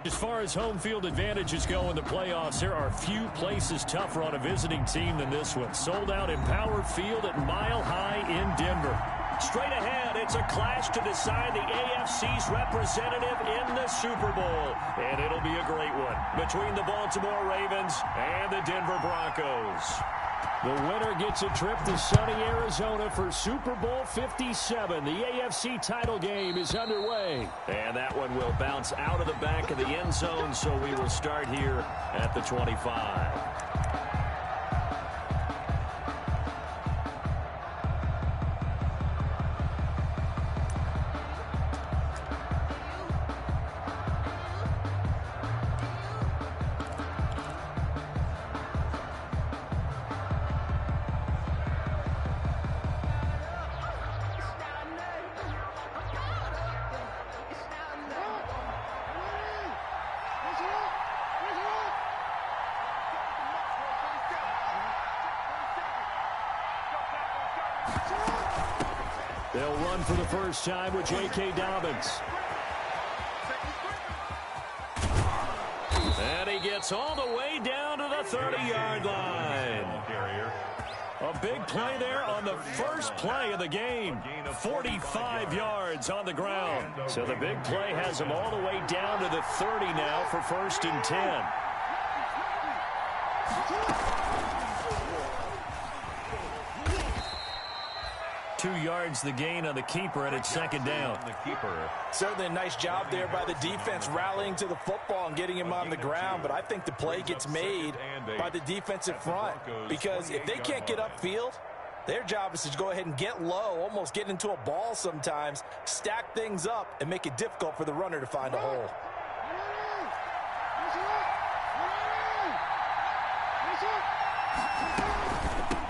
As far as home field advantages go in the playoffs, there are few places tougher on a visiting team than this one. Sold out Empower Field at Mile High in Denver. Straight ahead, it's a clash to decide the AFC's representative in the Super Bowl. And it'll be a great one between the Baltimore Ravens and the Denver Broncos. The winner gets a trip to sunny Arizona for Super Bowl 57. The AFC title game is underway. And that one will bounce out of the back of the end zone, so we will start here at the 25. They'll run for the first time with J.K. Dobbins. And he gets all the way down to the 30-yard line. A big play there on the first play of the game. 45 yards on the ground. So the big play has him all the way down to the 30 now for 1st and 10. 2 yards the gain on the keeper, and it's 2nd down. Certainly a nice job there by the defense rallying to the football and getting him on the ground, but I think the play gets made by the defensive front, because if they can't get upfield, their job is to go ahead and get low, almost get into a ball sometimes, stack things up, and make it difficult for the runner to find a hole.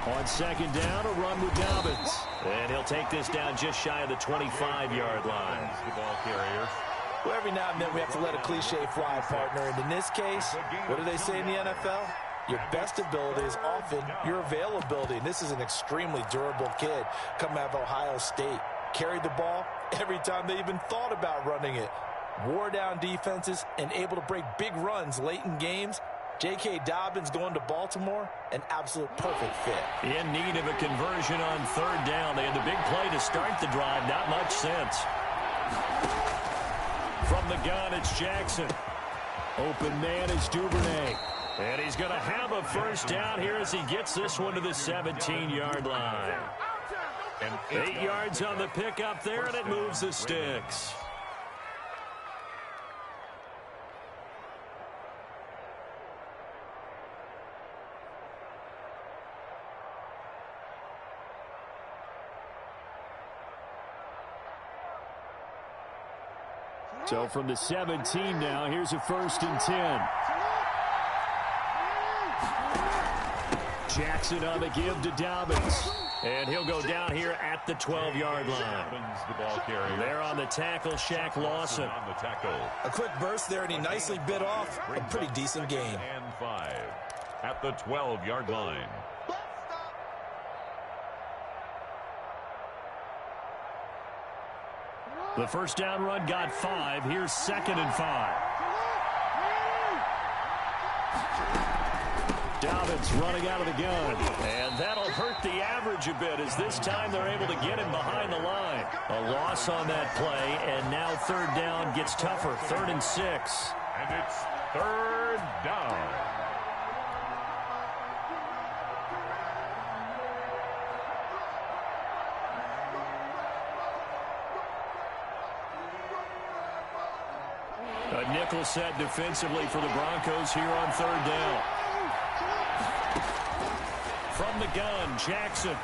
On 2nd down, a run with Dobbins. And he'll take this down just shy of the 25-yard line. The ball carrier. Well, every now and then we have to let a cliche fly, partner. And in this case, what do they say in the NFL? Your best ability is often your availability. And this is an extremely durable kid coming out of Ohio State. Carried the ball every time they even thought about running it. Wore down defenses and able to break big runs late in games. J.K. Dobbins going to Baltimore, an absolute perfect fit. In need of a conversion on 3rd down. They had the big play to start the drive. Not much sense. From the gun, it's Jackson. Open man is Duvernay. And he's going to have a 1st down here as he gets this one to the 17-yard line. 8 yards on the pickup there, and it moves the sticks. So from the 17 now, here's a 1st and 10. Jackson on the give to Dobbins. And he'll go down here at the 12-yard line. There on the tackle, Shaq Lawson. A quick burst there, and he nicely bit off a pretty decent gain. And 5 at the 12-yard line. The 1st down run got 5. Here's 2nd and 5. Dobbins running out of the gun. And that'll hurt the average a bit, as this time they're able to get him behind the line. A loss on that play, and now 3rd down gets tougher. 3rd and 6. And it's 3rd down. A nickel set defensively for the Broncos here on 3rd down. From the gun, Jackson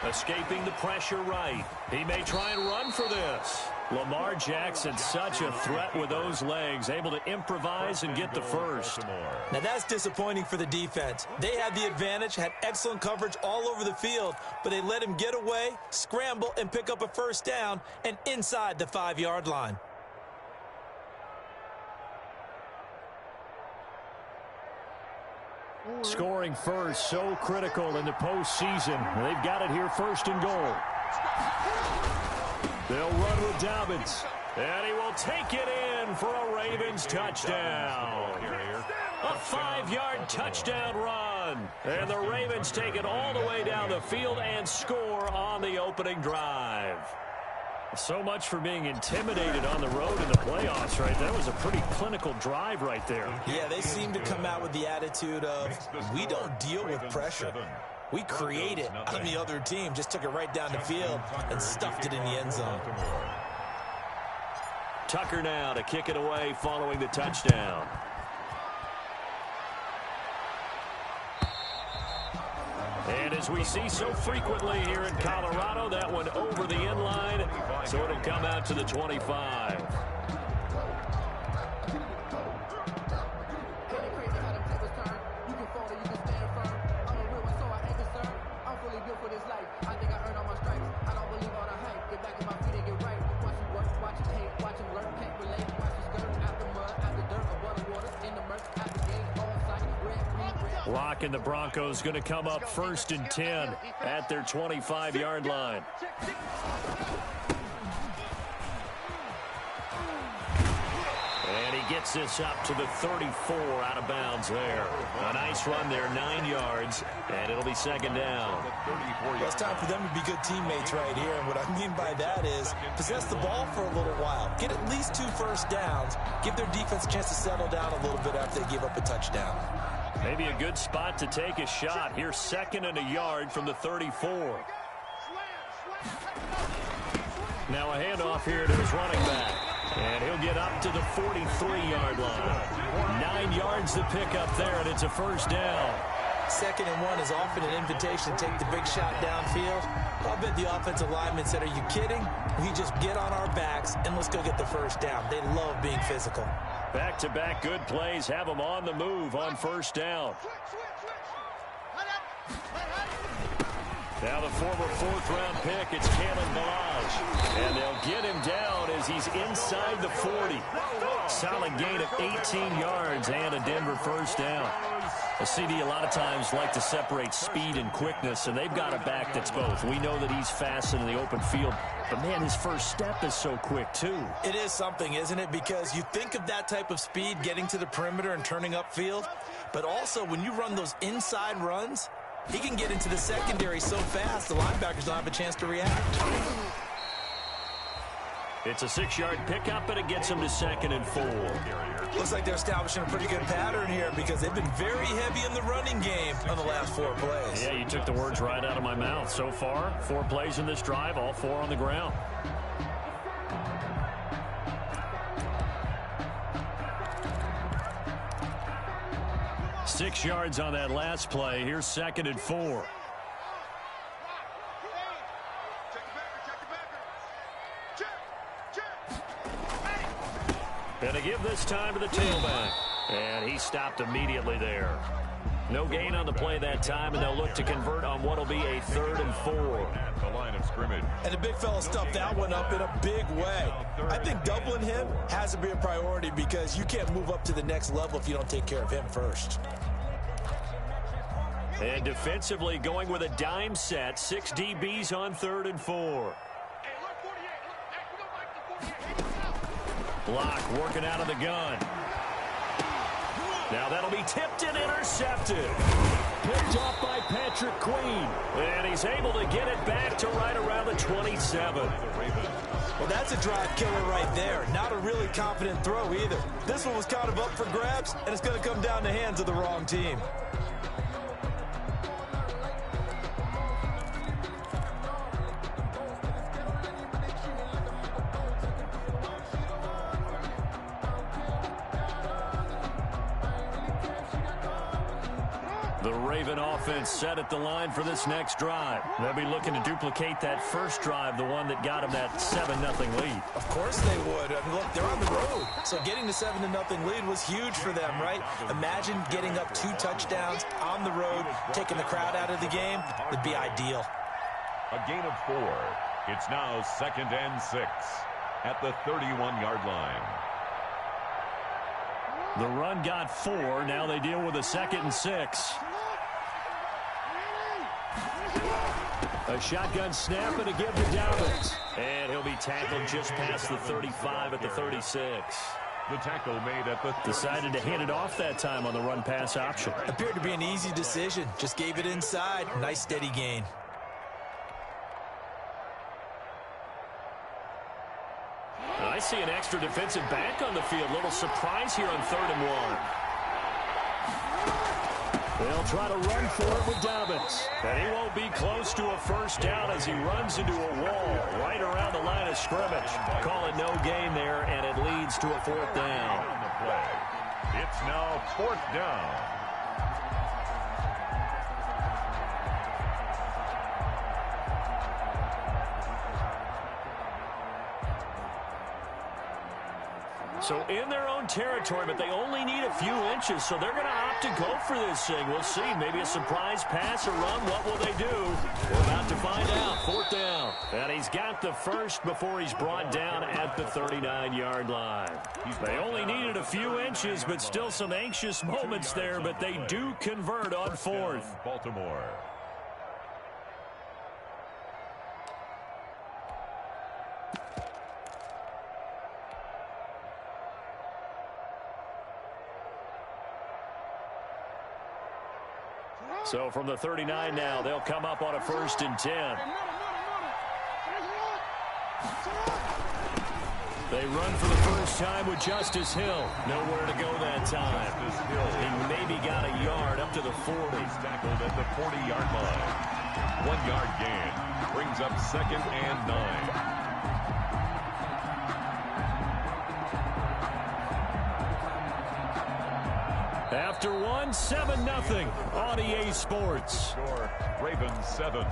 escaping the pressure right. He may try and run for this. Lamar Jackson, such a threat with those legs, able to improvise and get the 1st. Now that's disappointing for the defense. They had the advantage, had excellent coverage all over the field, but they let him get away, scramble, and pick up a 1st down and inside the 5-yard line. Scoring first, so critical in the postseason. They've got it here, 1st and goal. They'll run with Dobbins. And he will take it in in for a Ravens touchdown. A 5-yard touchdown run. And the Ravens take it all the way down the field and score on the opening drive. So much for being intimidated on the road in the playoffs, right? That was a pretty clinical drive right there. Yeah, they seem to come out with the attitude of, we don't deal with pressure. We create it on the other team. Just took it right down the field and stuffed it in the end zone. Tucker now to kick it away following the touchdown. And as we see so frequently here in Colorado, that one over the end line, so it'll come out to the 25. Locke and the Broncos going to come up 1st and 10 at their 25-yard line. And he gets this up to the 34 out of bounds there. A nice run there, 9 yards, and it'll be 2nd down. Well, it's time for them to be good teammates right here, and what I mean by that is possess the ball for a little while. Get at least 2 first downs. Give their defense a chance to settle down a little bit after they give up a touchdown. Maybe a good spot to take a shot. Here's 2nd and a yard from the 34. Now a handoff here to his running back. And he'll get up to the 43-yard line. 9 yards to pick up there, and it's a 1st down. 2nd and 1 is often an invitation to take the big shot downfield. I bet the offensive lineman said, are you kidding? We just get on our backs and let's go get the 1st down. They love being physical. Back-to-back good plays have them on the move on 1st down. Now the former 4th-round pick, it's Kalen Ballage. And they'll get him down as he's inside the 40. Solid gain of 18 yards and a Denver 1st down. A CD a lot of times like to separate speed and quickness, and they've got a back that's both. We know that he's fast in the open field, but man, his first step is so quick too. It is something, isn't it? Because you think of that type of speed getting to the perimeter and turning upfield, but also when you run those inside runs, he can get into the secondary so fast the linebackers don't have a chance to react. It's a 6-yard pickup, and it gets him to 2nd and 4. Looks like they're establishing a pretty good pattern here because they've been very heavy in the running game on the last 4 plays. Yeah, you took the words right out of my mouth. So far, 4 plays in this drive, all 4 on the ground. Six yards on that last play. Here's 2nd and 4. And to give this time to the tailback. And he stopped immediately there. No gain on the play that time, and they'll look to convert on what will be a 3rd and 4. At the line of scrimmage. And the big fella stuffed that one up in a big way. I think doubling him has to be a priority because you can't move up to the next level if you don't take care of him first. And defensively going with a dime set. 6 DBs on 3rd and 4. Block working out of the gun. Now that'll be tipped and intercepted. Picked off by Patrick Queen. And he's able to get it back to right around the 27. Well, that's a drive killer right there. Not a really confident throw either. This one was kind of up for grabs, and it's going to come down the hands of the wrong team. The Raven offense set at the line for this next drive. They'll be looking to duplicate that first drive, the one that got them that 7-0 lead. Of course they would. I mean, look, they're on the road. So getting the 7-0 lead was huge for them, right? Imagine getting up 2 touchdowns on the road, taking the crowd out of the game. Would be ideal. A gain of 4. It's now 2nd and 6 at the 31-yard line. The run got 4. Now they deal with a 2nd and 6. A shotgun snap and a give to Dobbins. And he'll be tackled just past the 35 at the 36. The tackle made at the 30. Decided to hand it off that time on the run-pass option. Appeared to be an easy decision. Just gave it inside. Nice steady gain. I see an extra defensive back on the field. Little surprise here on 3rd and 1. They'll try to run for it with Dobbins. And he won't be close to a first down as he runs into a wall right around the line of scrimmage. Call it no gain there, and it leads to a 4th down. It's now 4th down. So in their own territory, but they only need a few inches, so they're going to opt to go for this thing. We'll see. Maybe a surprise pass or run. What will they do? We're about to find out. 4th down. And he's got the first before he's brought down at the 39-yard line. They only needed a few inches, but still some anxious moments there, but they do convert on 4th. Baltimore. So from the 39 now, they'll come up on a 1st and 10. They run for the first time with Justice Hill. Nowhere to go that time. He maybe got a yard up to the 40. Tackled at the 40-yard line. 1-yard gain. Brings up 2nd and 9. After 7-0 on EA Sports. Score, Ravens 7,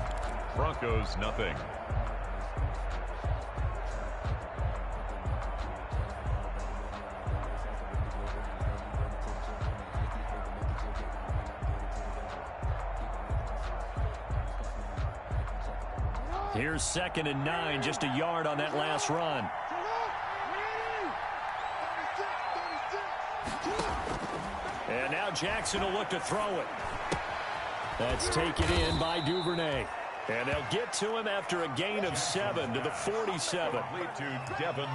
Broncos nothing. Here's 2nd and 9, just a yard on that last run. And now Jackson will look to throw it. That's taken in by Duvernay. And they'll get to him after a gain of 7 to the 47.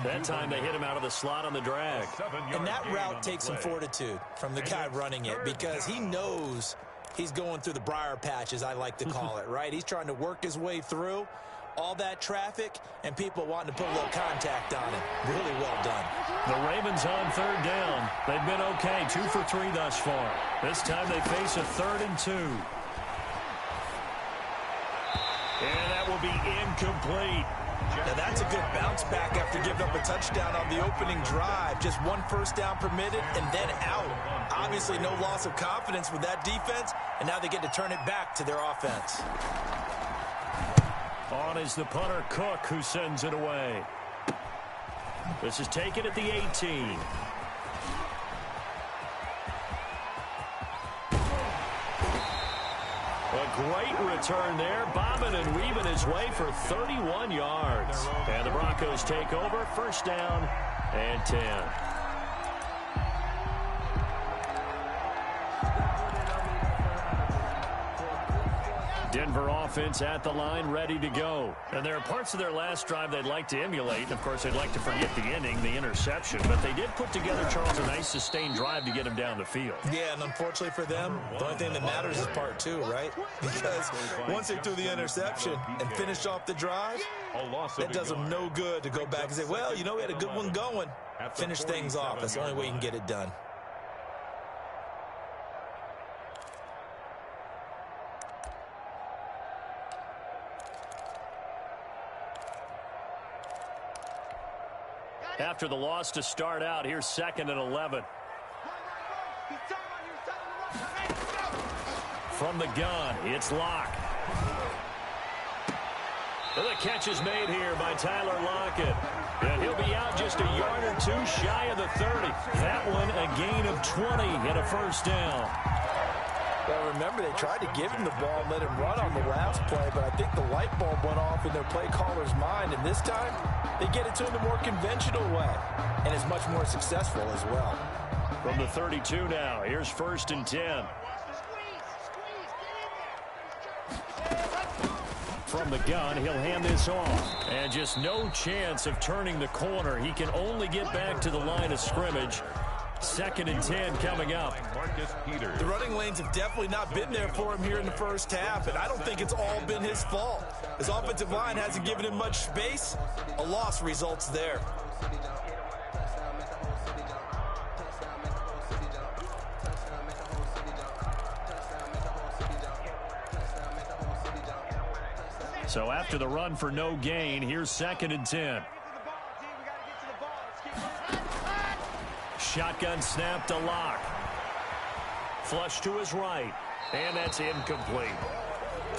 That time they hit him out of the slot on the drag. And that route takes some fortitude from the guy running it because he knows he's going through the briar patch, as I like to call it, right? He's trying to work his way through all that traffic and people wanting to put a little contact on him. Really well done. The Ravens on 3rd down. They've been okay, 2 for 3 thus far. This time they face a 3rd and 2. And that will be incomplete. Now that's a good bounce back after giving up a touchdown on the opening drive. Just 1 first down permitted and then out. Obviously no loss of confidence with that defense, and now they get to turn it back to their offense. On is the punter, Cook, who sends it away. This is taken at the 18. A great return there, bobbing and weaving his way for 31 yards. And the Broncos take over, 1st down and 10. Denver offense at the line, ready to go. And there are parts of their last drive they'd like to emulate. And of course, they'd like to forget the ending, the interception. But they did put together, Charles, a nice sustained drive to get him down the field. Yeah, and unfortunately for them, the only thing that matters is part 2, right? Because once they threw the interception and finished off the drive, it does them no good to go back and say, well, you know, we had a good one going. Finish things off. That's the only way you can get it done. After the loss to start out, here's 2nd and 11. From the gun, it's Locke. And the catch is made here by Tyler Lockett. And he'll be out just a yard or 2 shy of the 30. That one a gain of 20 and a 1st down. Well, remember, they tried to give him the ball and let him run on the last play, but I think the light bulb went off in their play caller's mind, and this time they get it to him the more conventional way, and is much more successful as well. From the 32 now, here's 1st and 10. From the gun, he'll hand this off. And just no chance of turning the corner. He can only get back to the line of scrimmage. 2nd and 10 coming up. The running lanes have definitely not been there for him here in the first half, and I don't think it's all been his fault. His offensive line hasn't given him much space. A loss results there. So after the run for no gain, here's 2nd and 10. Shotgun snap to Locke. Flush to his right. And that's incomplete.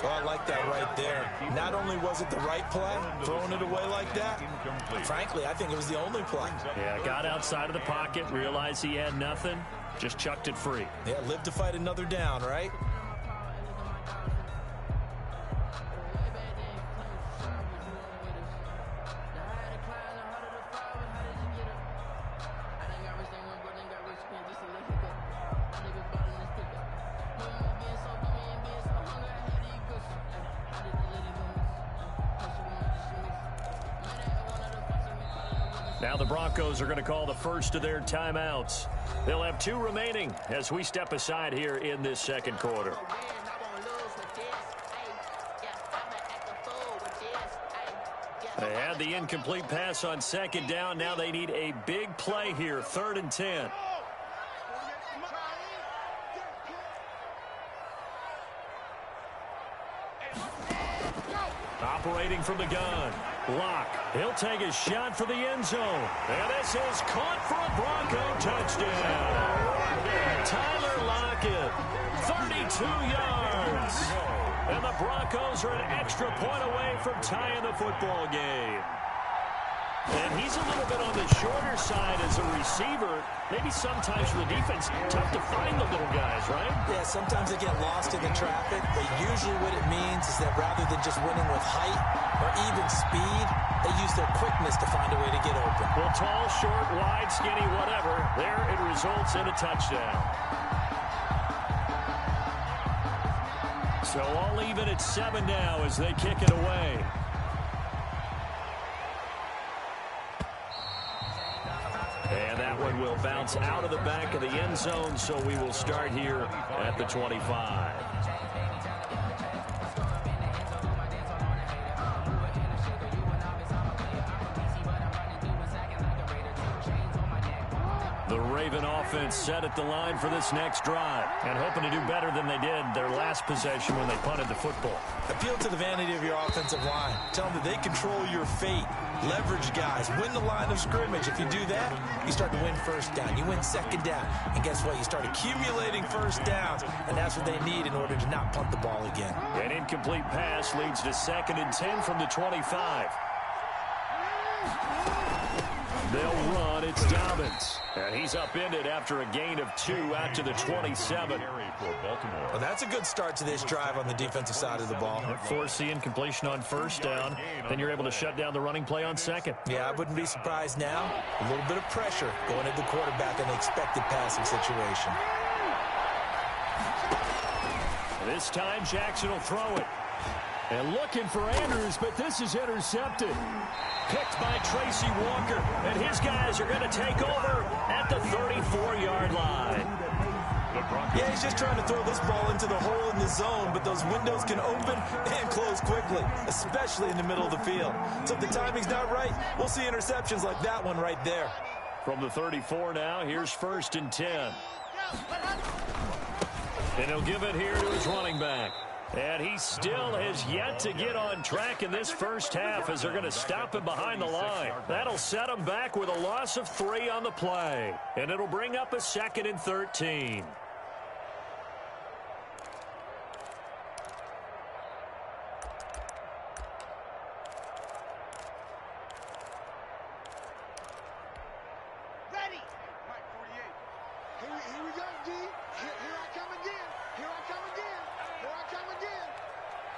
Oh, I like that right there. Not only was it the right play, throwing it away like that, frankly, I think it was the only play. Yeah, got outside of the pocket, realized he had nothing, just chucked it free. Yeah, live to fight another down, right? Now the Broncos are going to call the first of their timeouts. They'll have 2 remaining as we step aside here in this second quarter. They had the incomplete pass on 2nd down. Now they need a big play here, 3rd and 10. Operating from the gun. Locke. He'll take a shot for the end zone. And this is caught for a Bronco touchdown. Tyler Lockett, 32 yards. And the Broncos are an extra point away from tying the football game. And he's a little bit on the shorter side as a receiver. Maybe sometimes for the defense, tough to find the little guys, right? Yeah, sometimes they get lost in the traffic, but usually what it means is that rather than just winning with height or even speed, they use their quickness to find a way to get open. Well, tall, short, wide, skinny, whatever, there it results in a touchdown. So all even at 7 now as they kick it away. And that one will bounce out of the back of the end zone, so we will start here at the 25. The Raven offense set at the line for this next drive and hoping to do better than they did their last possession when they punted the football. Appeal to the vanity of your offensive line. Tell them that they control your fate. Leverage guys. Win the line of scrimmage. If you do that, you start to win 1st down. You win 2nd down. And guess what? You start accumulating 1st downs. And that's what they need in order to not punt the ball again. An incomplete pass leads to 2nd and 10 from the 25. They'll run. It's Dobbins. And he's upended after a gain of 2 out to the 27. Well, that's a good start to this drive on the defensive side of the ball. Force the incompletion on 1st down. Then you're able to shut down the running play on 2nd. Yeah, I wouldn't be surprised now. A little bit of pressure going at the quarterback in the expected passing situation. This time, Jackson will throw it. And looking for Andrews, but this is intercepted. Picked by Tracy Walker. And his guys are going to take over at the 34-yard line. Yeah, he's just trying to throw this ball into the hole in the zone, but those windows can open and close quickly, especially in the middle of the field. So if the timing's not right, we'll see interceptions like that one right there. From the 34 now, here's 1st and 10. And he'll give it here to his running back. And he still has yet to get on track in this first half as they're going to stop him behind the line. That'll set him back with a loss of 3 on the play. And it'll bring up a 2nd and 13. Ready. Mike 48. Here we go, D. Here I come again. Here I come again. Here I come again.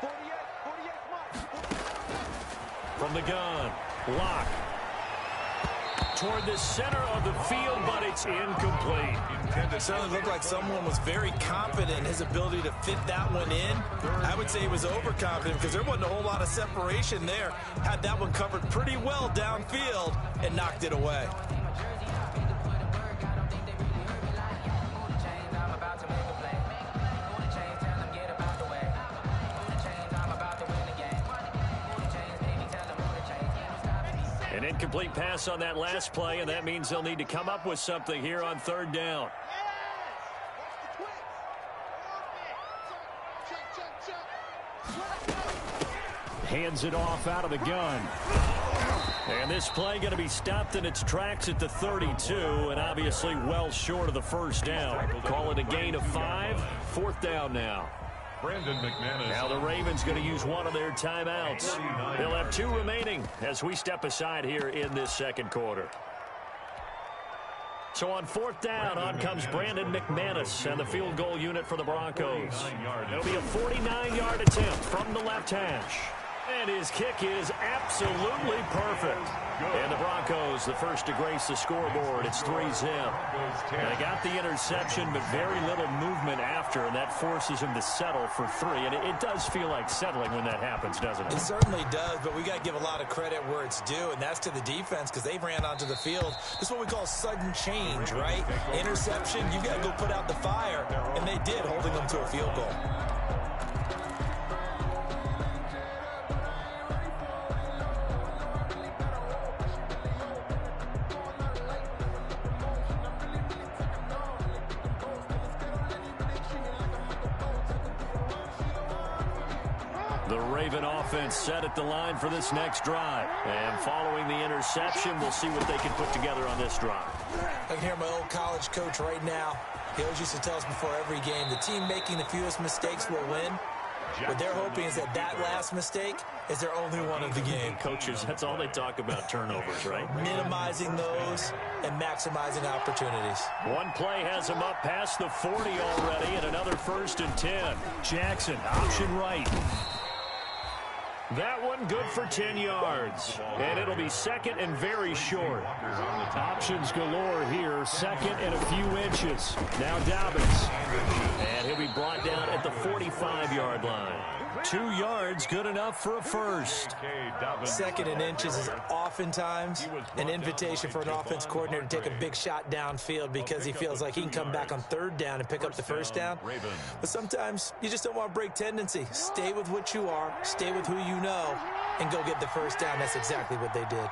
48 Mike. From the gun, Locke. toward the center of the field, but it's incomplete. It certainly looked like someone was very confident in his ability to fit that one in. I would say he was overconfident because there wasn't a whole lot of separation there. Had that one covered pretty well downfield and knocked it away. An incomplete pass on that last play, and that means they'll need to come up with something here on third down. Hands it off out of the gun. And this play going to be stopped in its tracks at the 32, and obviously well short of the first down. Call it a gain of 5. Fourth down now. Brandon McManus. Now the Ravens going to use one of their timeouts. They'll have 2 remaining as we step aside here in this second quarter. So on fourth down, on comes Brandon McManus and the field goal unit for the Broncos. It'll be a 49-yard attempt from the left hash. And his kick is absolutely perfect. And the Broncos, the first to grace the scoreboard. It's 3-0. They got the interception, but very little movement after, and that forces him to settle for 3. And it does feel like settling when that happens, doesn't it? It certainly does, but we got to give a lot of credit where it's due, and that's to the defense because they ran onto the field. This is what we call sudden change, right? Interception, you got to go put out the fire, and they did, holding them to a field goal. The Raven offense set at the line for this next drive. And following the interception, we'll see what they can put together on this drive. I can hear my old college coach right now. He always used to tell us before every game, the team making the fewest mistakes will win. What they're hoping is that last mistake is their only one of the game. Coaches, that's all they talk about, turnovers, right? Minimizing those and maximizing opportunities. One play has him up past the 40 already, and another 1st and 10. Jackson, option right. That one good for 10 yards. And it'll be second and very short. Options galore here. Second and a few inches. Now Dobbins. And he'll be brought down at the 45-yard line. 2 yards, good enough for a first. Second and inches is oftentimes an invitation for an offense coordinator to take a big shot downfield because he feels like he can come back on third down and pick up the first down. But sometimes you just don't want to break tendency. Stay with what you are, stay with who you know, and go get the first down. That's exactly what they did.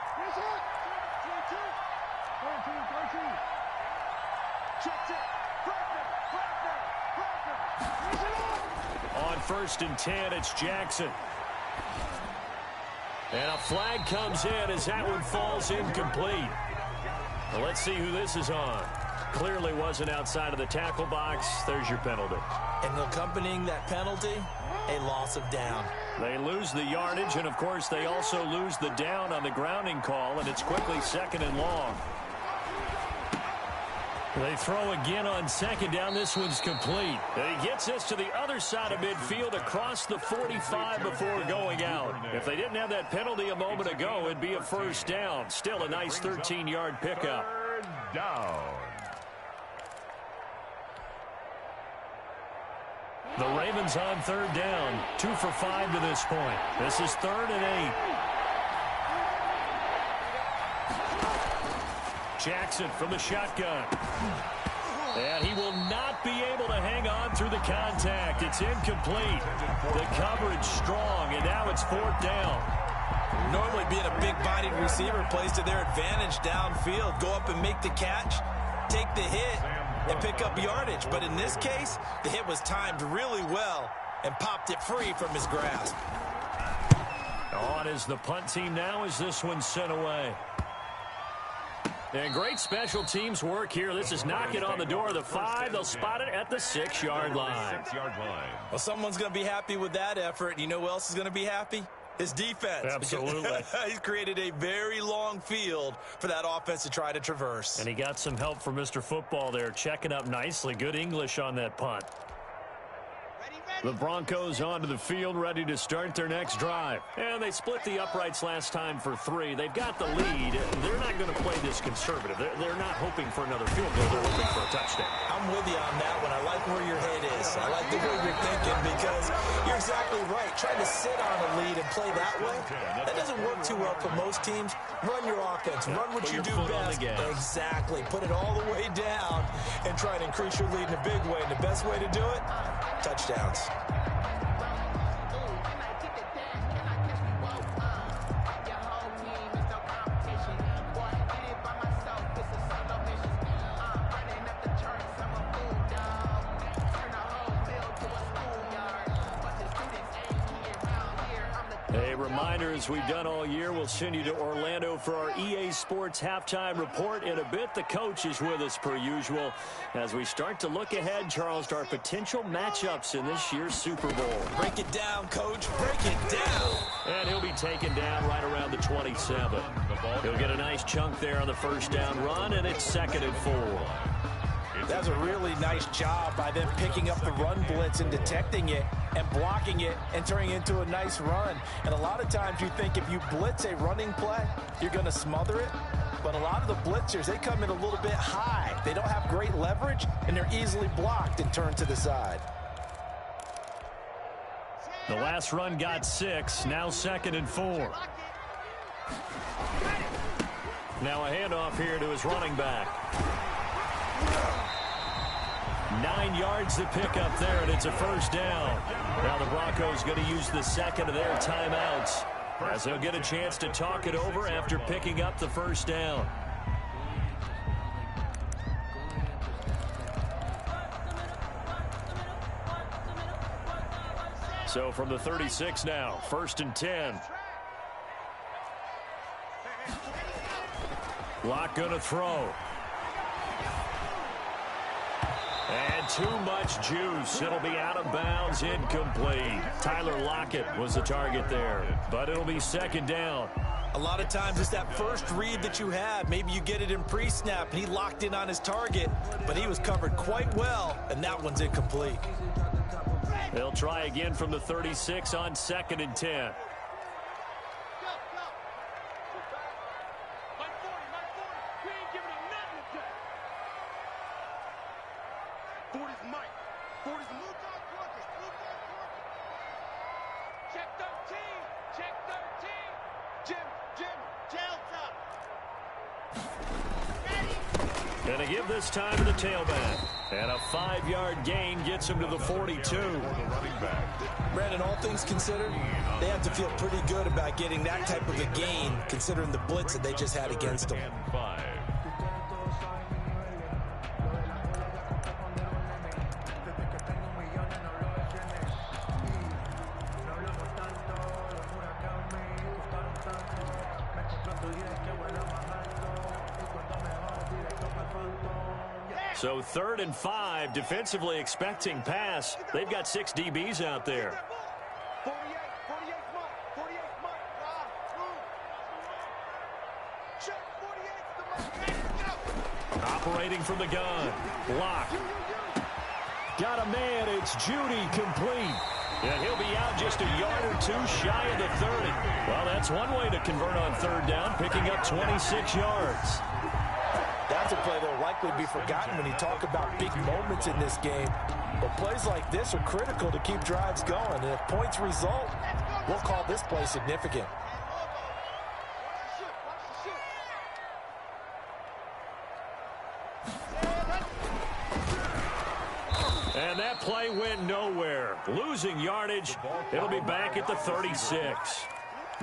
On 1st and 10, it's Jackson. And a flag comes in as that one falls incomplete. Well, let's see who this is on. Clearly wasn't outside of the tackle box. There's your penalty. And accompanying that penalty, a loss of down. They lose the yardage, and of course they also lose the down on the grounding call, and it's quickly 2nd and long. They throw again on second down. This one's complete. And he gets this to the other side of midfield across the 45 before going out. If they didn't have that penalty a moment ago, it'd be a first down. Still a nice 13-yard pickup. Third down. The Ravens on third down. 2 for 5 to this point. This is 3rd and 8. Jackson from the shotgun. And he will not be able to hang on through the contact. It's incomplete. The coverage strong, and now it's 4th down. Normally being a big-bodied receiver plays to their advantage downfield. Go up and make the catch, take the hit, and pick up yardage. But in this case, the hit was timed really well and popped it free from his grasp. On is the punt team now as this one's sent away. And great special teams work here. This is knocking on the door of the 5. They'll spot it at the 6-yard line. 6-yard line. Well, someone's going to be happy with that effort. You know who else is going to be happy? His defense. Absolutely. He's created a very long field for that offense to try to traverse. And he got some help from Mr. Football there, checking up nicely. Good English on that punt. Ready, The Broncos onto the field, ready to start their next drive. And they split the uprights last time for 3. They've got the lead. They're not going to play this conservative. They're not hoping for another field goal. They're hoping for a touchdown. I'm with you on that one. I like where your head is. I like the way you're thinking because you're exactly right. Trying to sit on a lead and play that way, that doesn't work too well for most teams. Run your offense. Run what you do best. Exactly. Put it all the way down and try and increase your lead in a big way. And the best way to do it, touchdowns. A reminder, as we've done all year, we'll send you to Orlando for our EA Sports halftime report. In a bit, the coach is with us per usual as we start to look ahead, Charles, to our potential matchups in this year's Super Bowl. Break it down, Coach. Break it down. And he'll be taken down right around the 27. He'll get a nice chunk there on the first down run, and it's 2nd and 4. That's a really nice job by them picking up the run blitz and detecting it and blocking it and turning it into a nice run. And a lot of times you think if you blitz a running play, you're going to smother it. But a lot of the blitzers, they come in a little bit high. They don't have great leverage, and they're easily blocked and turned to the side. The last run got 6, now 2nd and 4. Now a handoff here to his running back. 9 yards to pick up there, and it's a first down. Now the Broncos going to use the second of their timeouts as they'll get a chance to talk it over after picking up the first down. So from the 36 now, 1st and 10. Locke going to throw. And too much juice. It'll be out of bounds, incomplete. Tyler Lockett was the target there, but it'll be 2nd down. A lot of times it's that first read that you have. Maybe you get it in pre-snap, and he locked in on his target, but he was covered quite well, and that one's incomplete. They'll try again from the 36 on 2nd and 10. And a give this time to the tailback. And a 5-yard gain gets him to the 42. Brandon, all things considered, they have to feel pretty good about getting that type of a gain, considering the blitz that they just had against them. So 3rd and 5, defensively expecting pass. They've got 6 DBs out there. 48 mark. Check 48. Operating from the gun. Block. Got a man. It's Judy, complete. And he'll be out just a yard or 2 shy of the 30. Well, that's one way to convert on 3rd down, picking up 26 yards. That's a play that will likely be forgotten when you talk about big moments in this game. But plays like this are critical to keep drives going. And if points result, we'll call this play significant. And that play went nowhere. Losing yardage. It'll be back at the 36.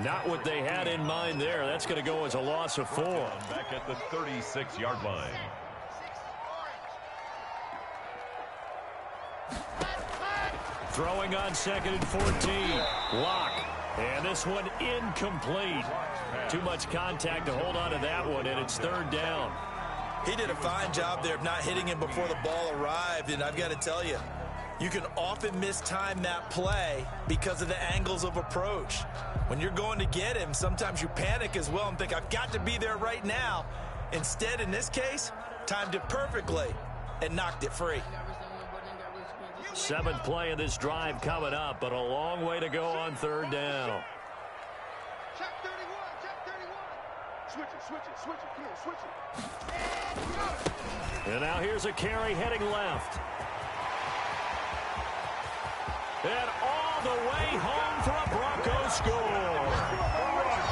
Not what they had in mind there. That's going to go as a loss of 4. Back at the 36-yard line. Throwing on 2nd and 14. Lock. And this one incomplete. Too much contact to hold on to that one, and it's 3rd down. He did a fine job there of not hitting him before the ball arrived, and I've got to tell you, you can often mistime that play because of the angles of approach. When you're going to get him, sometimes you panic as well and think, I've got to be there right now. Instead, in this case, timed it perfectly and knocked it free. Seventh play of this drive coming up, but a long way to go on third down. Check 31, check 31. Switch it. Come on, switch it. And now here's a carry heading left. And all the way home for a Broncos score.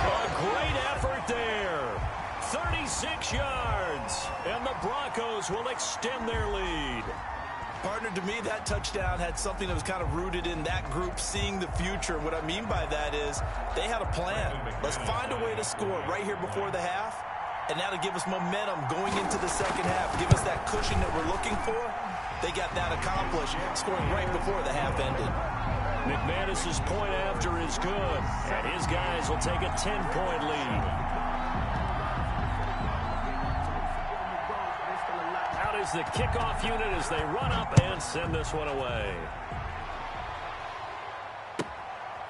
A great effort there. 36 yards. And the Broncos will extend their lead. Partner, to me, that touchdown had something that was kind of rooted in that group seeing the future. What I mean by that is they had a plan. Let's find a way to score right here before the half, and that'll give us momentum going into the second half, give us that cushion that we're looking for. They got that accomplished, scoring right before the half ended. McManus's point after is good, and his guys will take a 10-point lead. Is the kickoff unit as they run up and send this one away.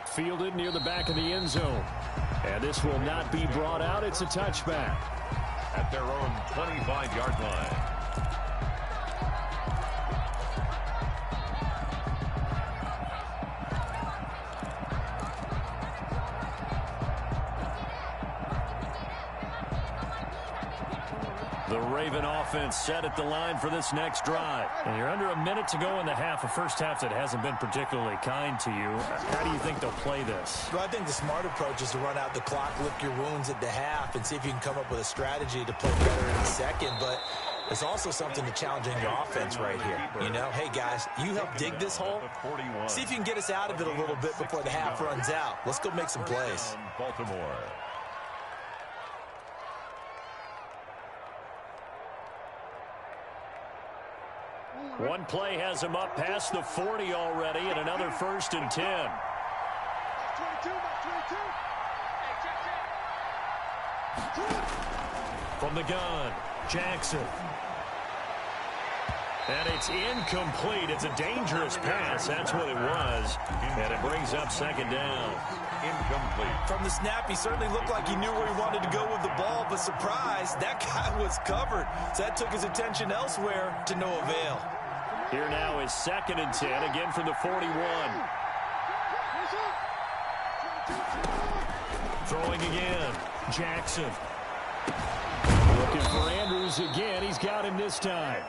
Fielded near the back of the end zone. And this will not be brought out. It's a touchback. At their own 25-yard line. The Raven offense set at the line for this next drive. And you're under a minute to go in the half, a first half that hasn't been particularly kind to you. How do you think they'll play this? Well, I think the smart approach is to run out the clock, lick your wounds at the half, and see if you can come up with a strategy to play better in the second. But there's also something to challenging your offense right here. You know, hey, guys, you help dig this hole. See if you can get us out of it a little bit before the half runs out. Let's go make some plays. Baltimore. One play has him up past the 40 already, and another 1st and 10. That's 22, that's 22. From the gun, Jackson. And it's incomplete. It's a dangerous pass. That's what it was. And it brings up second down. Incomplete. From the snap, he certainly looked like he knew where he wanted to go with the ball, but surprise, that guy was covered. So that took his attention elsewhere to no avail. Here now is 2nd and 10, again from the 41. Throwing again, Jackson. Looking for Andrews again. He's got him this time.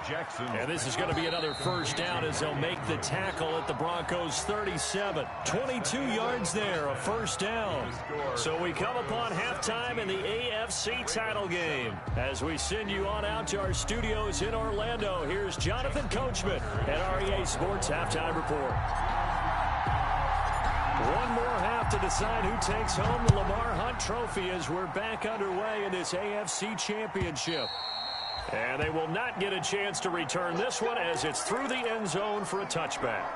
Jackson. And this is going to be another first down as they'll make the tackle at the Broncos 37. 22 yards there, a first down. So we come upon halftime in the AFC title game. As we send you on out to our studios in Orlando, here's Jonathan Coachman at REA Sports Halftime Report. One more half to decide who takes home the Lamar Hunt Trophy as we're back underway in this AFC Championship. And they will not get a chance to return this one as it's through the end zone for a touchback.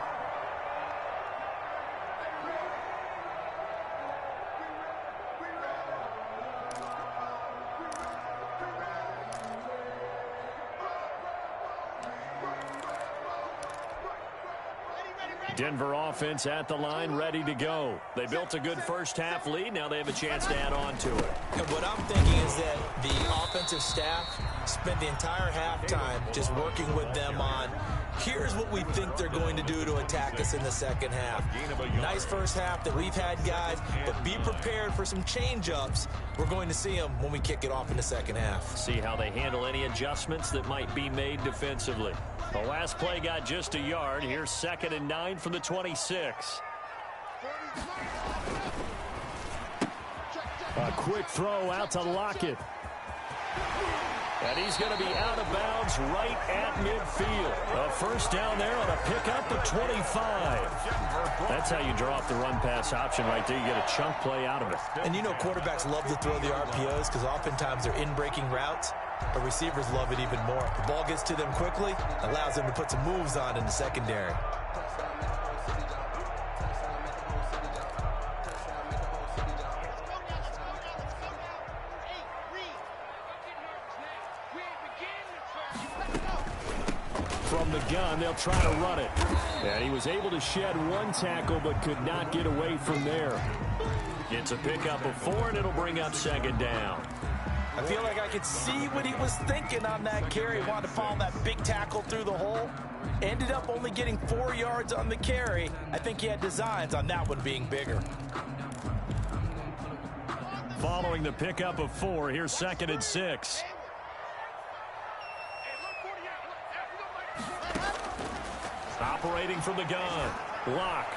Denver offense at the line, ready to go. They built a good first half lead. Now they have a chance to add on to it. And what I'm thinking is that the offensive staff spent the entire halftime just working with them on, here's what we think they're going to do to attack us in the second half. Nice first half that we've had, guys, but be prepared for some change-ups. We're going to see them when we kick it off in the second half. See how they handle any adjustments that might be made defensively. The last play got just a yard. Here's 2nd and 9 from the 26. A quick throw out to Lockett. And he's going to be out of bounds right at midfield. A first down there on a pickup of 25. That's how you draw up the run-pass option right there. You get a chunk play out of it. And you know quarterbacks love to throw the RPOs because oftentimes they're in-breaking routes. But receivers love it even more. The ball gets to them quickly, allows them to put some moves on in the secondary. From the gun, they'll try to run it. And he was able to shed one tackle but could not get away from there. It's a pickup of 4, and it'll bring up second down. I feel like I could see what he was thinking on that carry. He wanted to follow that big tackle through the hole. Ended up only getting 4 yards on the carry. I think he had designs on that one being bigger. Following the pickup of 4, here's 2nd and 6. Operating from the gun. Locke.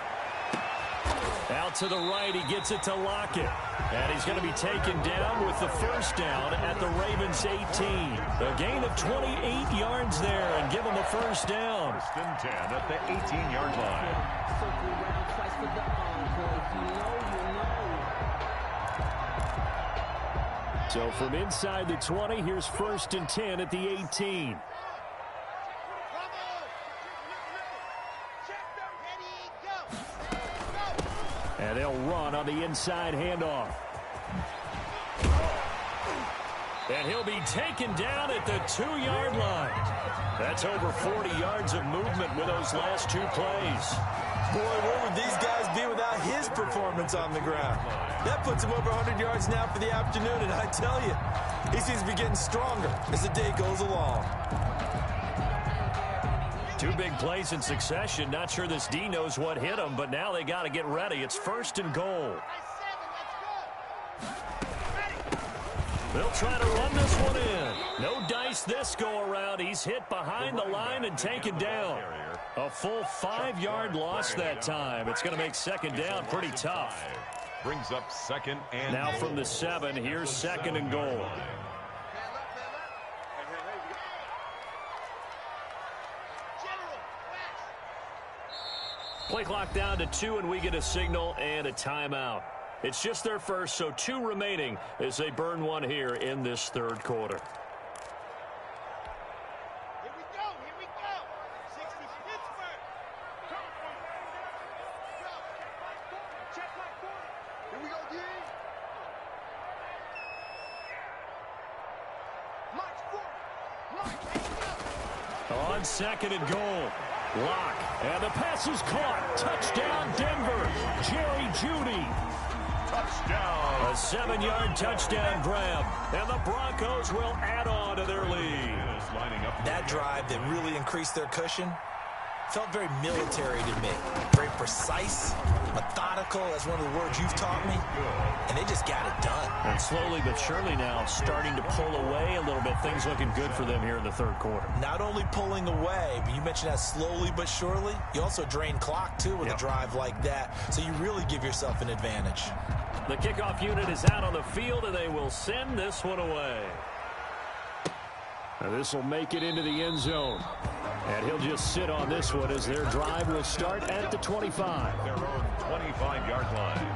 Out to the right, he gets it to Lockett. And he's going to be taken down with the first down at the Ravens 18. A gain of 28 yards there and give him a first down. 1st and 10 at the 18-yard line. So from inside the 20, here's 1st and 10 at the 18. And they'll run on the inside handoff. And he'll be taken down at the 2-yard line. That's over 40 yards of movement with those last 2 plays. Boy, where would these guys be without his performance on the ground? That puts him over 100 yards now for the afternoon, and I tell you, he seems to be getting stronger as the day goes along. 2 big plays in succession. Not sure this D knows what hit him, but now they got to get ready. It's 1st and goal. They'll try to run this one in. No dice this go around. He's hit behind the line and taken down. A full 5-yard loss that time. It's going to make 2nd down pretty tough. Brings up 2nd and now from the 7, here's 2nd and goal. Play clock down to 2, and we get a signal and a timeout. It's just their first, so 2 remaining as they burn one here in this 3rd quarter. Here we go. 60 Pittsburgh. Check my corner. Here we go, D. March forward. On 2nd and goal. Locke, and the pass is caught. Touchdown, Denver. Jerry Jeudy. touchdown. A 7-yard touchdown grab, and the Broncos will add on to their lead. That drive that really increased their cushion felt very military to me. Very precise, methodical. That's one of the words you've taught me. And they just got it done. And slowly but surely now starting to pull away a little bit. Things looking good for them here in the 3rd quarter. Not only pulling away, but you mentioned that slowly but surely. You also drain clock, too, with a drive like that. So you really give yourself an advantage. The kickoff unit is out on the field, and they will send this one away. Now this will make it into the end zone. And he'll just sit on this one as their drive will start at the 25. Their own 25-yard line.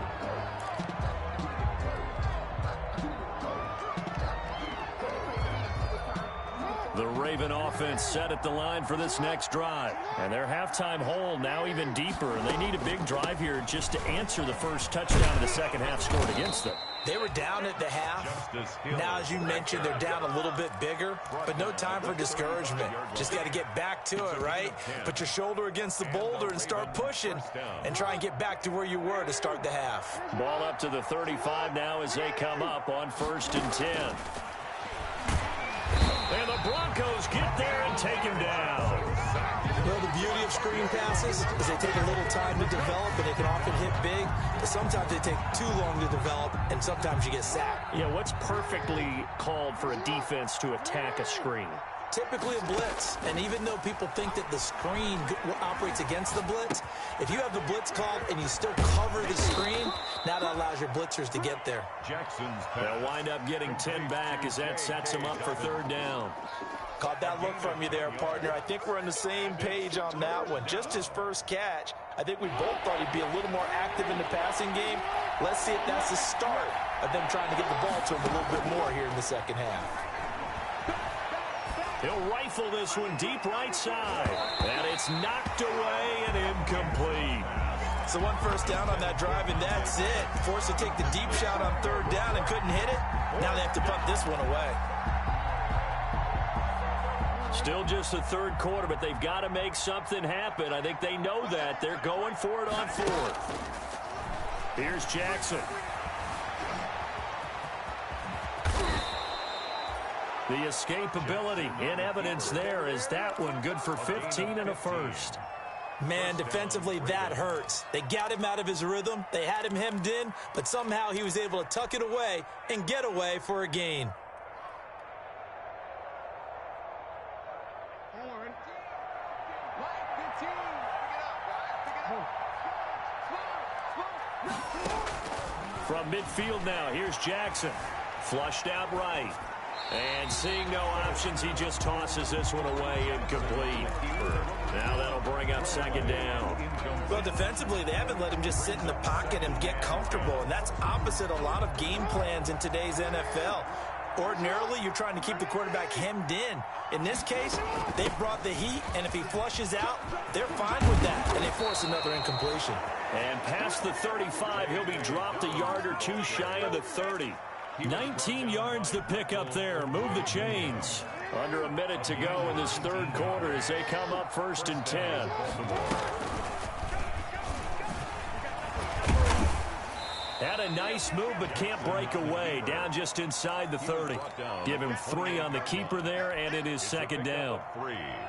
The Raven offense set at the line for this next drive. And their halftime hole now even deeper. And they need a big drive here just to answer the first touchdown of the second half scored against them. They were down at the half. Now, as you mentioned, they're down a little bit bigger, but no time for discouragement. Just got to get back to it, right? Put your shoulder against the boulder and start pushing and try and get back to where you were to start the half. Ball up to the 35 now as they come up on 1st and 10. And the Broncos get there and take him down. Well, the beauty of screen passes is they take a little time to develop, and they can often hit big. But sometimes they take too long to develop, and sometimes you get sacked. Yeah, what's perfectly called for a defense to attack a screen? Typically a blitz, and even though people think that the screen operates against the blitz, if you have the blitz called and you still cover the screen, now that allows your blitzers to get there. Jackson's They'll wind up getting 10 back as that sets them up for 3rd down. Caught that look from you there, partner. I think we're on the same page on that one. Just his first catch. I think we both thought he'd be a little more active in the passing game. Let's see if that's the start of them trying to get the ball to him a little bit more here in the second half. He'll rifle this one deep right side. And it's knocked away and incomplete. So 1 first down on that drive, and that's it. Forced to take the deep shot on 3rd down and couldn't hit it. Now they have to punt this one away. Still just the 3rd quarter, but they've got to make something happen. I think they know that. They're going for it on 4th. Here's Jackson. The escapability in evidence there is that one good for 15 and a first. Man, defensively, that hurts. They got him out of his rhythm. They had him hemmed in, but somehow he was able to tuck it away and get away for a gain. From midfield now, here's Jackson. Flushed out right. And seeing no options, he just tosses this one away incomplete. Now that'll bring up second down. Well, defensively, they haven't let him just sit in the pocket and get comfortable, and that's opposite a lot of game plans in today's NFL. Ordinarily, you're trying to keep the quarterback hemmed in. In this case, they brought the heat, and if he flushes out, they're fine with that, and they force another incompletion. And past the 35, he'll be dropped a yard or two shy of the 30. 19 yards to pick up there. Move the chains. Under a minute to go in this third quarter as they come up 1st and 10. Had a nice move but can't break away. Down just inside the 30. Give him 3 on the keeper there, and it is second down.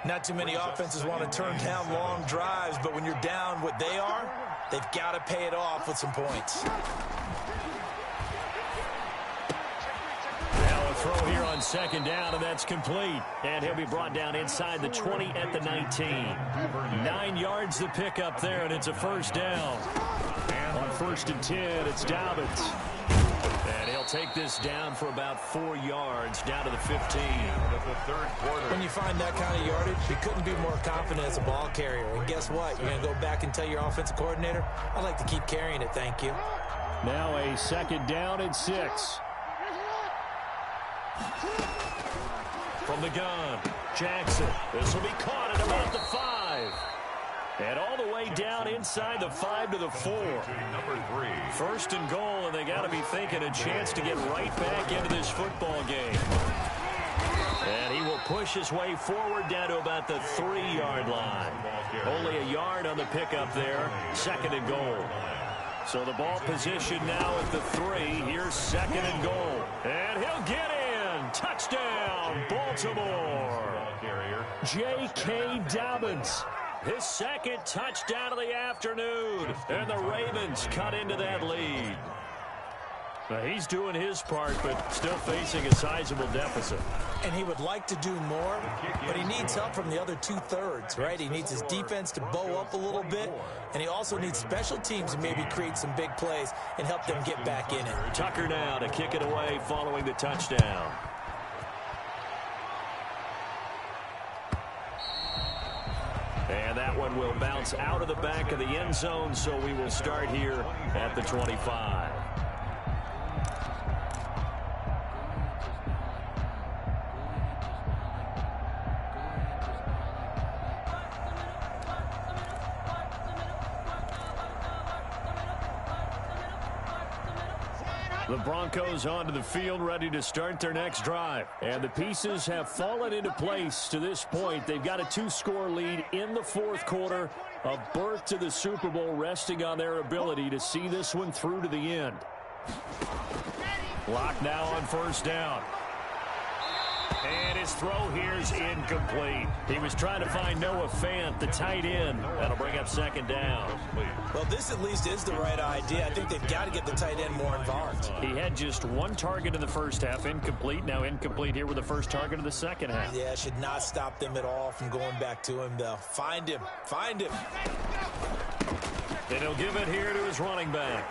Not too many offenses want to turn down long drives, but when you're down what they are, they've got to pay it off with some points. Throw here on second down, and that's complete. And he'll be brought down inside the 20 at the 19. 9 yards to pick up there, and it's a first down. On 1st and 10, it's Dobbins. And he'll take this down for about 4 yards, down to the 15. When you find that kind of yardage, you couldn't be more confident as a ball carrier. And guess what? You're going to go back and tell your offensive coordinator, I'd like to keep carrying it, thank you. Now a second down and 6. From the gun, Jackson. This will be caught at about the 5. And all the way down inside the 5 to the 4. First and goal, and they got to be thinking a chance to get right back into this football game. And he will push his way forward down to about the 3-yard line. Only a yard on the pickup there. Second and goal. So the ball position now at the 3. Here's second and goal. And he'll get in. Touchdown, Baltimore. J.K. Dobbins. His second touchdown of the afternoon. And the Ravens cut into that lead. Now, he's doing his part, but still facing a sizable deficit. And he would like to do more, but he needs help from the other 2/3, right? He needs his defense to bow up a little bit, and he also needs special teams to maybe create some big plays and help them get back in it. Tucker now to kick it away following the touchdown. And that one will bounce out of the back of the end zone, so we will start here at the 25. The Broncos onto the field, ready to start their next drive. And the pieces have fallen into place to this point. They've got a 2-score lead in the fourth quarter. A berth to the Super Bowl resting on their ability to see this one through to the end. Lock now on first down. And his throw here is incomplete. He was trying to find Noah Fant, the tight end. That'll bring up second down. Well, this at least is the right idea. I think they've got to get the tight end more involved. He had just 1 target in the first half, incomplete. Now incomplete here with the first target of the second half. Yeah, should not stop them at all from going back to him, though. Find him. Find him. And he'll give it here to his running back.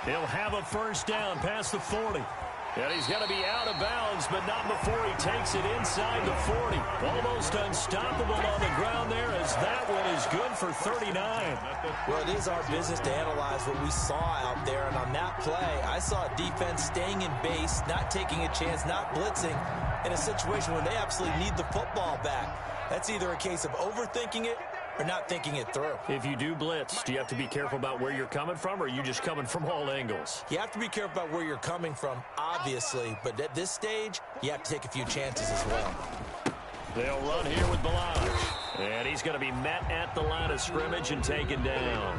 He'll have a first down past the 40. And he's going to be out of bounds, but not before he takes it inside the 40. Almost unstoppable on the ground there, as that one is good for 39. Well, it is our business to analyze what we saw out there. And on that play, I saw a defense staying in base, not taking a chance, not blitzing, in a situation where they absolutely need the football back. That's either a case of overthinking it or not thinking it through. If you do blitz, do you have to be careful about where you're coming from, or are you just coming from all angles? You have to be careful about where you're coming from, obviously, but at this stage, you have to take a few chances as well. They'll run here with Balaj. And he's going to be met at the line of scrimmage and taken down.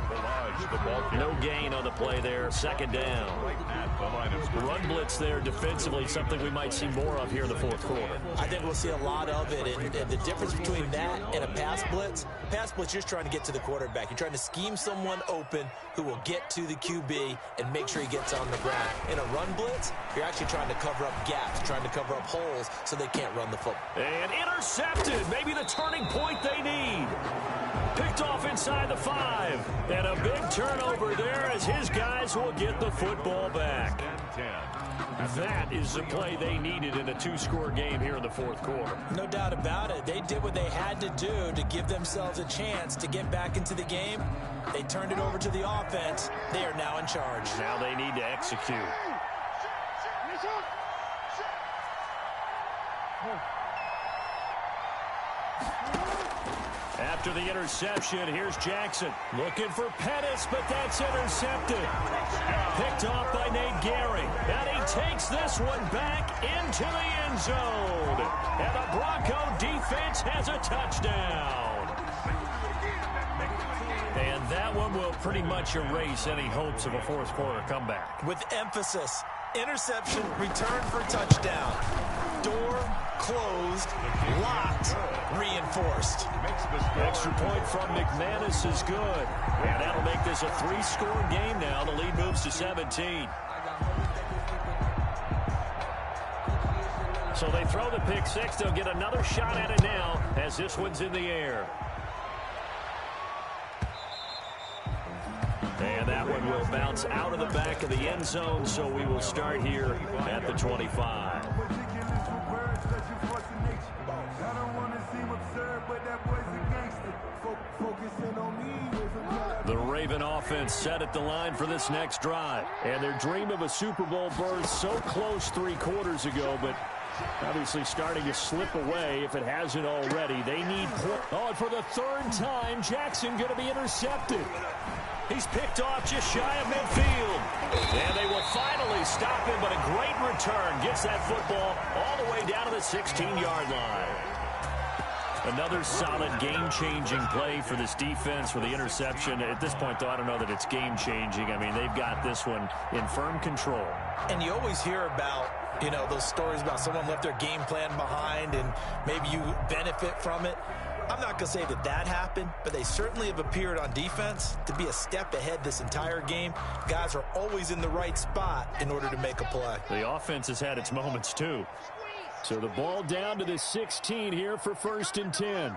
the ball carrier. No gain on the play there. Second down. Right at the line of scrimmage. Run blitz there defensively, something we might see more of here in the fourth quarter. I think we'll see a lot of it, and the difference between that and a pass blitz, you're just trying to get to the quarterback. You're trying to scheme someone open who will get to the QB and make sure he gets on the ground. In a run blitz, you're actually trying to cover up gaps, trying to cover up holes so they can't run the football. And intercepted, maybe the turning point they need. Picked off inside the 5, and a big turnover there as his guys will get the football back. 10. That is the play they needed in a 2-score game here in the fourth quarter. No doubt about it. They did what they had to do to give themselves a chance to get back into the game. They turned it over to the offense. They are now in charge. Now they need to execute. After the interception, here's Jackson. Looking for Pettis, but that's intercepted. Picked off by Nate Gehring. And he takes this one back into the end zone. And the Bronco defense has a touchdown. And that one will pretty much erase any hopes of a fourth quarter comeback. With emphasis, interception, return for touchdown. Door closed, locked, reinforced. Extra point from McManus is good. And that'll make this a 3-score game now. The lead moves to 17. So they throw the pick 6. They'll get another shot at it now as this one's in the air. And that one will bounce out of the back of the end zone, so we will start here at the 25. The Raven offense set at the line for this next drive. And their dream of a Super Bowl berth so close 3 quarters ago, but obviously starting to slip away if it hasn't already. They need points. Oh, and for the 3rd time, Jackson going to be intercepted. He's picked off just shy of midfield. And they will finally stop him, but a great return gets that football all the way down to the 16-yard line. Another solid game-changing play for this defense with the interception. At this point, though, I don't know that it's game-changing. I mean, they've got this one in firm control. And you always hear about, you know, those stories about someone left their game plan behind and maybe you benefit from it. I'm not going to say that that happened, but they certainly have appeared on defense to be a step ahead this entire game. Guys are always in the right spot in order to make a play. The offense has had its moments, too. So the ball down to the 16 here for 1st and 10.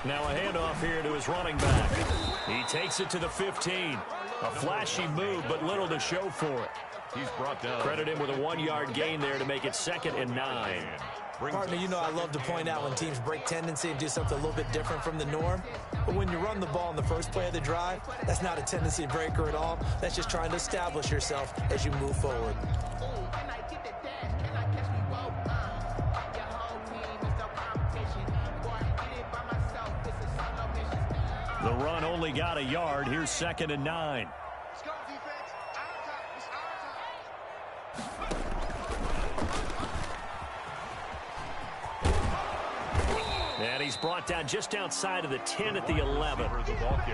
Now a handoff here to his running back. He takes it to the 15. A flashy move, but little to show for it. He's brought down. Credit him with a 1-yard gain there to make it 2nd and 9. Partner, you know I love to point out when teams break tendency and do something a little bit different from the norm. But when you run the ball in the first play of the drive, that's not a tendency breaker at all. That's just trying to establish yourself as you move forward. The run only got a yard. Here's 2nd and 9. Let's go, defense. Our time. It's our time. And he's brought down just outside of the 10 at the 11.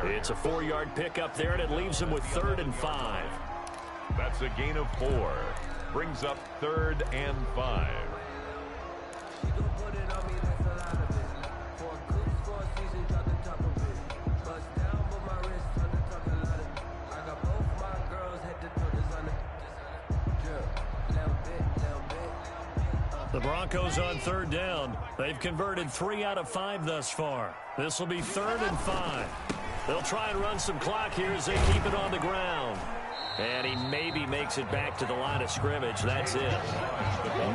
It's a 4-yard pickup there, and it leaves him with 3rd and 5. That's a gain of 4. Brings up 3rd and 5. The Broncos on 3rd down. They've converted 3 out of 5 thus far. This will be 3rd and 5. They'll try and run some clock here as they keep it on the ground. And he maybe makes it back to the line of scrimmage. That's it.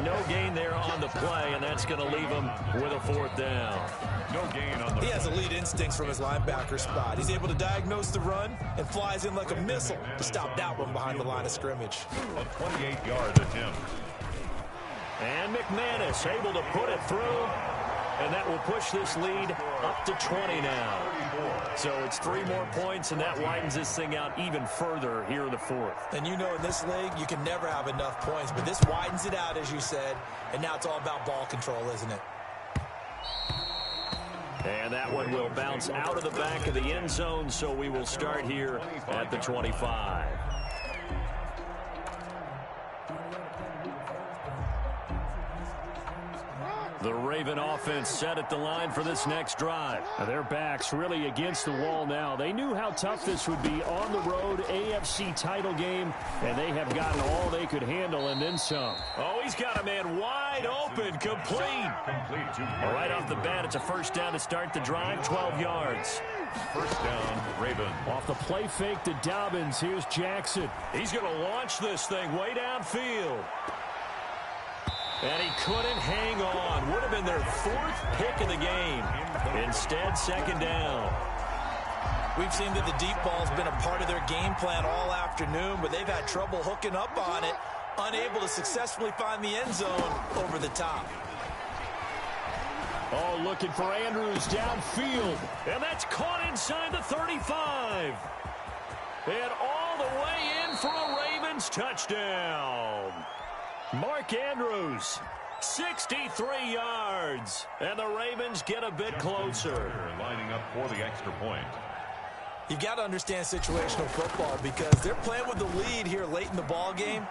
No gain there on the play, and that's going to leave him with a 4th down. No gain on the He has elite instincts from his linebacker spot. He's able to diagnose the run and flies in like a missile to stop that one behind the line of scrimmage. A 28-yard attempt. And McManus able to put it through. And that will push this lead up to 20 now. So it's 3 more points, and that widens this thing out even further here in the 4th. And you know in this league, you can never have enough points. But this widens it out, as you said. And now it's all about ball control, isn't it? And that one will bounce out of the back of the end zone, so we will start here at the 25. The Raven offense set at the line for this next drive. Now their backs really against the wall now. They knew how tough this would be on the road, AFC title game, and they have gotten all they could handle and then some. Oh, he's got a man wide open, complete. All right off the bat, it's a first down to start the drive, 12 yards. First down, Raven. Off the play fake to Dobbins, here's Jackson. He's going to launch this thing way downfield. And he couldn't hang on. Would have been their 4th pick of the game. Instead, second down. We've seen that the deep ball's been a part of their game plan all afternoon, but they've had trouble hooking up on it, unable to successfully find the end zone over the top. Oh, looking for Andrews downfield. And that's caught inside the 35. And all the way in for a Ravens touchdown. Mark Andrews, 63 yards, and the Ravens get a bit closer. Lining up for the extra point. You've got to understand situational football because they're playing with the lead here late in the ball game.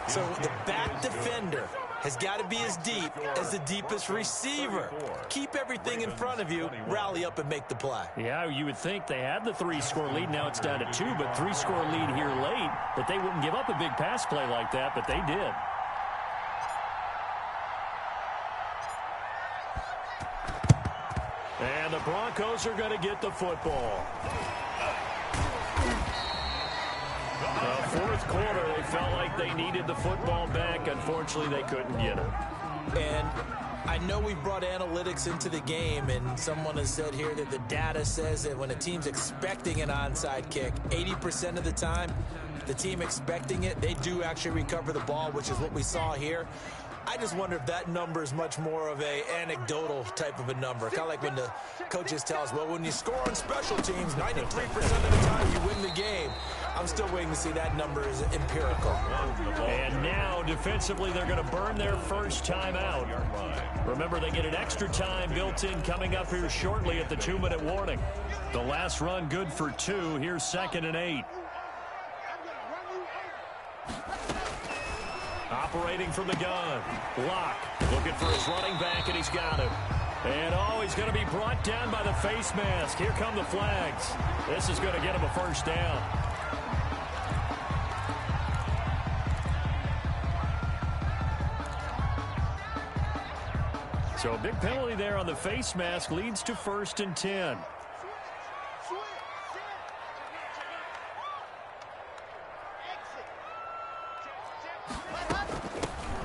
So the back defender has got to be as deep as the deepest receiver. Keep everything in front of you, rally up and make the play. Yeah, you would think they had the 3-score lead. Now it's down to 2, but 3-score lead here late, that they wouldn't give up a big pass play like that, but they did. And the Broncos are going to get the football. Fourth quarter, they felt like they needed the football back. Unfortunately, they couldn't get it. And I know we brought analytics into the game, and someone has said here that the data says that when a team's expecting an onside kick, 80% of the time, the team expecting it, they do actually recover the ball, which is what we saw here. I just wonder if that number is much more of a anecdotal type of a number. Kind of like when the coaches tell us, well, when you score on special teams, 93% of the time you win the game. I'm still waiting to see that number is empirical. And now, defensively, they're going to burn their first timeout. Remember, they get an extra time built in coming up here shortly at the 2-minute warning. The last run good for 2. Here's 2nd and 8. Operating from the gun. Locke looking for his running back, and he's got him. And, oh, he's going to be brought down by the face mask. Here come the flags. This is going to get him a first down. So a big penalty there on the face mask leads to 1st and 10.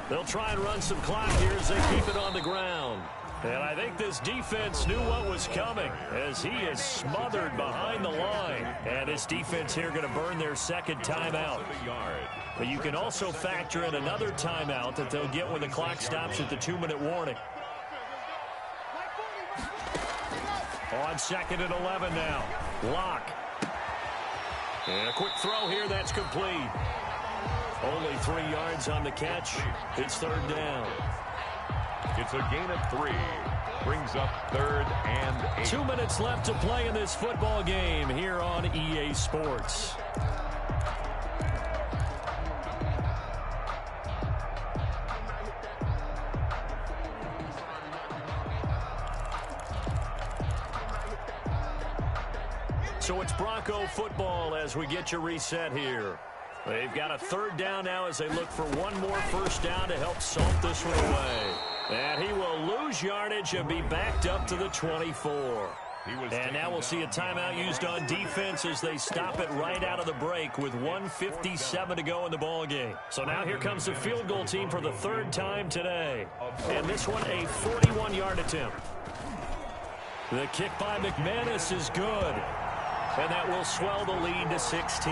They'll try and run some clock here as they keep it on the ground. And I think this defense knew what was coming as he is smothered behind the line. And this defense here going to burn their 2nd timeout. But you can also factor in another timeout that they'll get when the clock stops at the 2-minute warning. On 2nd and 11 now. Locke. And a quick throw here, that's complete. Only 3 yards on the catch. It's 3rd down. It's a gain of 3. Brings up 3rd and 8. 2 minutes left to play in this football game here on EA Sports. So it's Bronco football as we get you reset here. They've got a 3rd down now as they look for one more first down to help salt this one away. And he will lose yardage and be backed up to the 24. And now we'll see a timeout used on defense as they stop it right out of the break with 1:57 to go in the ball game. So now here comes the field goal team for the 3rd time today. And this one a 41-yard attempt. The kick by McManus is good. And that will swell the lead to 16.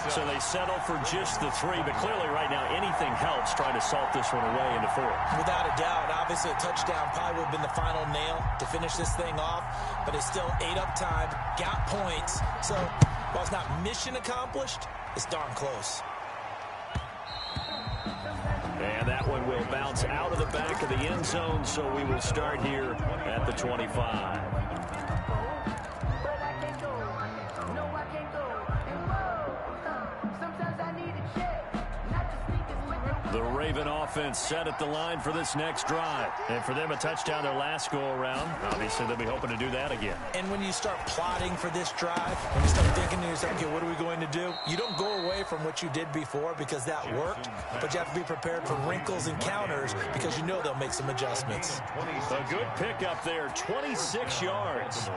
So they settle for just the 3, but clearly right now anything helps trying to salt this one away into 4. Without a doubt, obviously a touchdown probably would have been the final nail to finish this thing off, but it's still 8 up time, got points. So while it's not mission accomplished, it's darn close. And that one will bounce It's out of the back of the end zone, so we will start here at the 25. The Raven offense set at the line for this next drive. And for them, a touchdown their last go-around. Obviously, they'll be hoping to do that again. And when you start plotting for this drive, when you start thinking to yourself, okay, what are we going to do? You don't go away from what you did before because that worked, but you have to be prepared for wrinkles and counters because you know they'll make some adjustments. A good pickup there, 26 yards.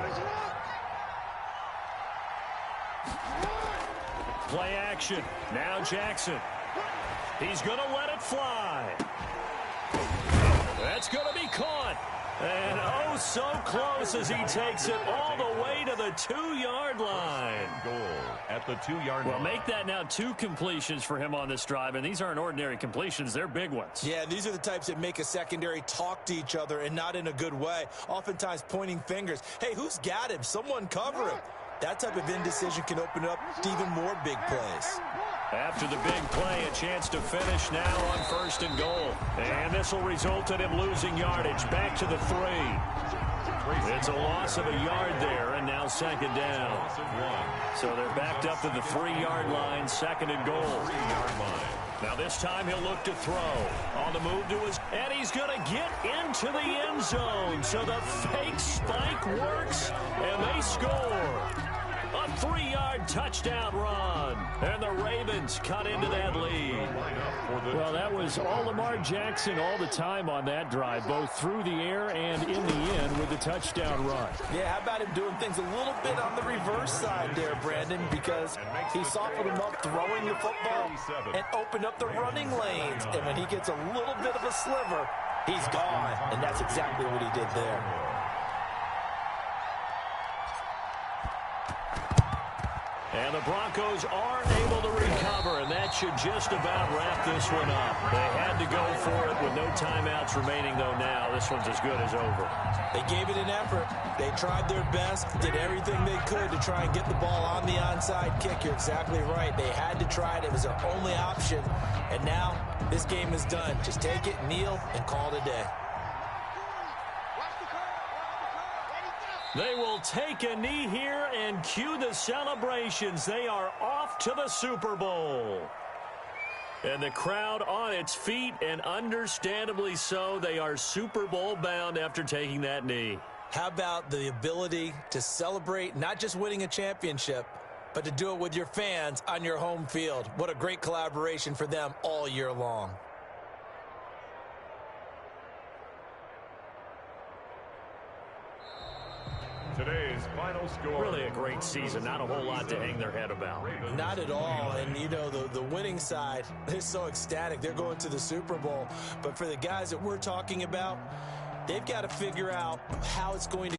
Play action. Now Jackson. He's going to let it fly. That's going to be caught. And oh, so close as he takes it all the way to the 2-yard line. Goal at the 2-yard line. Well, make that now 2 completions for him on this drive, and these aren't ordinary completions. They're big ones. Yeah, these are the types that make a secondary talk to each other and not in a good way. Oftentimes pointing fingers. Hey, who's got him? Someone cover him. That type of indecision can open up to even more big plays. After the big play, a chance to finish now on 1st and goal. And this will result in him losing yardage. Back to the 3. It's a loss of a yard there, and now 2nd down. So they're backed up to the 3-yard line, 2nd and goal. 3-yard line. Now this time he'll look to throw. On the move to his, and he's going to get into the end zone. So the fake spike works, and they score. A 3-yard touchdown run. And the Ravens cut into that lead. Well, that was all Lamar Jackson all the time on that drive, both through the air and in the end with the touchdown run. Yeah, how about him doing things a little bit on the reverse side there, Brandon, because he softened him up throwing the football and opened up the running lanes. And when he gets a little bit of a sliver, he's gone. And that's exactly what he did there. And the Broncos are able to recover, and that should just about wrap this one up. They had to go for it with no timeouts remaining, though now. This one's as good as over. They gave it an effort. They tried their best, did everything they could to try and get the ball on the onside kick. You're exactly right. They had to try it. It was their only option. And now this game is done. Just take it, kneel, and call it a day. They will take a knee here and cue the celebrations. They are off to the Super Bowl. And the crowd on its feet, and understandably so. They are Super Bowl bound after taking that knee. How about the ability to celebrate not just winning a championship, but to do it with your fans on your home field? What a great collaboration for them all year long. Today's final score. Really a great season. Not a whole lot to hang their head about. Not at all. And, you know, the winning side is so ecstatic. They're going to the Super Bowl. But for the guys that we're talking about, they've got to figure out how it's going to